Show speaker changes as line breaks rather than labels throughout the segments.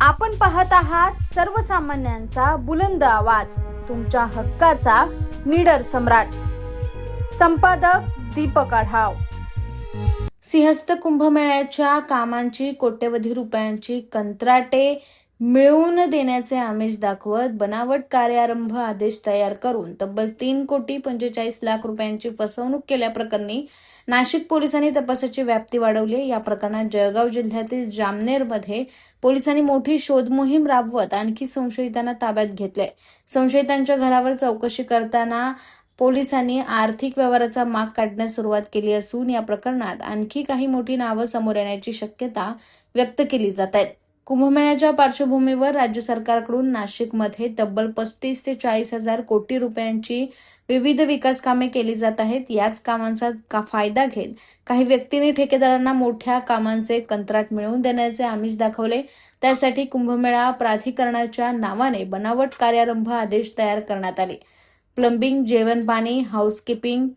आपण पाहत आहात सर्वसामान्यांचा बुलंद आवाज, तुमच्या हक्काचा निडर सम्राट. संपादक दीपक आढाव. सिंहस्थ कुंभमेळ्याच्या कामांची कोट्यवधी रुपयांची कंत्राटे मिळवून देण्याचे आमिष दाखवत बनावट कार्यारंभ आदेश तयार करून तब्बल 3,45,00,000 रुपयांची फसवणूक केल्याप्रकरणी नाशिक पोलिसांनी तपासाची व्याप्ती वाढवली. या प्रकरणात जळगाव जिल्ह्यातील जामनेरमध्ये पोलिसांनी मोठी शोध मोहीम राबवत आणखी संशयितांना ताब्यात घेतले. संशयितांच्या घरावर चौकशी करताना पोलिसांनी आर्थिक व्यवहाराचा माग काढण्यास सुरुवात केली असून या प्रकरणात आणखी काही मोठी नावं समोर येण्याची शक्यता व्यक्त केली जात आहे. कुंभमेळ्याच्या पार्श्वभूमीवर राज्य सरकारकडून नाशिकमध्ये तब्बल 35 ते 40,000 कोटी रुपयांची विविध विकास कामे केली जात आहेत. याच कामांचा फायदा घेत काही व्यक्तींनी ठेकेदारांना मोठ्या कामांचे कंत्राट मिळवून देण्याचे आमिष दाखवले. त्यासाठी कुंभमेळा प्राधिकरणाच्या नावाने बनावट कार्यारंभ आदेश तयार करण्यात आले. प्लंबिंग, जेवण पाणी, हाऊसकीपिंग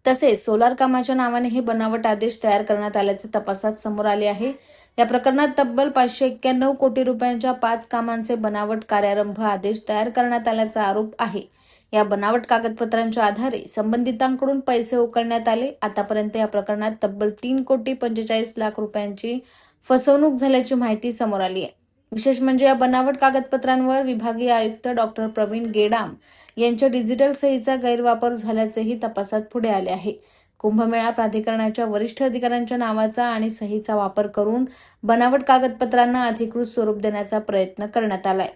तसेच सोलार कामाच्या नावाने हे बनावट आदेश तयार करण्यात आल्याचे तपासात समोर आले आहे. या प्रकरणात तब्बल 591 कोटी रुपयांच्या 5 कामांचे बनावट कार्यारंभ आदेश तयार करण्यात आल्याचा आरोप आहे. या बनावट कागदपत्रांच्या आधारे संबंधितांकडून पैसे उकळण्यात आले. आतापर्यंत या प्रकरणात तब्बल 3,45,00,000 रुपयांची फसवणूक झाल्याची माहिती समोर आली आहे. विशेष म्हणजे या बनावट कागदपत्रांवर विभागीय आयुक्त डॉक्टर प्रवीण गेडाम यांच्या डिजिटल सहीचा गैरवापर झाल्याचेही तपासात पुढे आले आहे. कुंभमेळा प्राधिकरणाच्या वरिष्ठ अधिकाऱ्यांच्या नावाचा आणि सहीचा वापर करून बनावट कागदपत्रांना अधिकृत स्वरूप देण्याचा प्रयत्न करण्यात आलाय.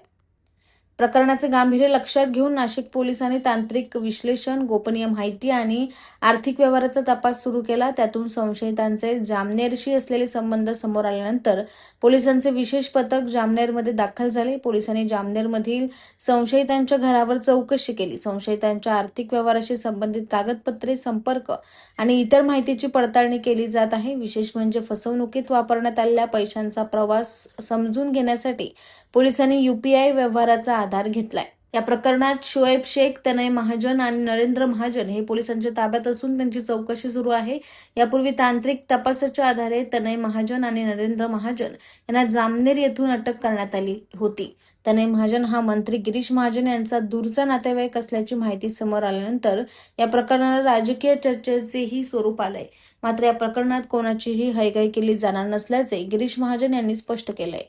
प्रकरणाचे गांभीर्य लक्षात घेऊन नाशिक पोलिसांनी तांत्रिक विश्लेषण, गोपनीय माहिती आणि आर्थिक व्यवहाराचा तपास सुरू केला. त्यातून संशयितांचे जामनेरशी असलेले संबंध समोर आल्यानंतर पोलिसांचे विशेष पथक जामनेरमध्ये दाखल झाले. पोलिसांनी जामनेरमधील संशयितांच्या घरावर चौकशी केली. संशयितांच्या आर्थिक व्यवहाराशी संबंधित कागदपत्रे, संपर्क आणि इतर माहितीची पडताळणी केली जात आहे. विशेष म्हणजे फसवणुकीत वापरण्यात आलेल्या पैशांचा प्रवास समजून घेण्यासाठी पोलिसांनी UPI व्यवहाराचा आधार घेतलाय. या प्रकरणात शोएब शेख, तनय महाजन आणि नरेंद्र महाजन हे पोलिसांच्या ताब्यात असून त्यांची चौकशी सुरू आहे. यापूर्वी तांत्रिक तपासाच्या आधारे तनय महाजन आणि नरेंद्र महाजन यांना जामनेर येथून अटक करण्यात आली होती. तनय महाजन हा मंत्री गिरीश महाजन यांचा दूरचा नातेवाईक असल्याची माहिती समोर आल्यानंतर या प्रकरणाला राजकीय चर्चेचेही स्वरूप आलंय. मात्र या प्रकरणात कोणाचीही हयगय केली जाणार नसल्याचे गिरीश महाजन यांनी स्पष्ट केलंय.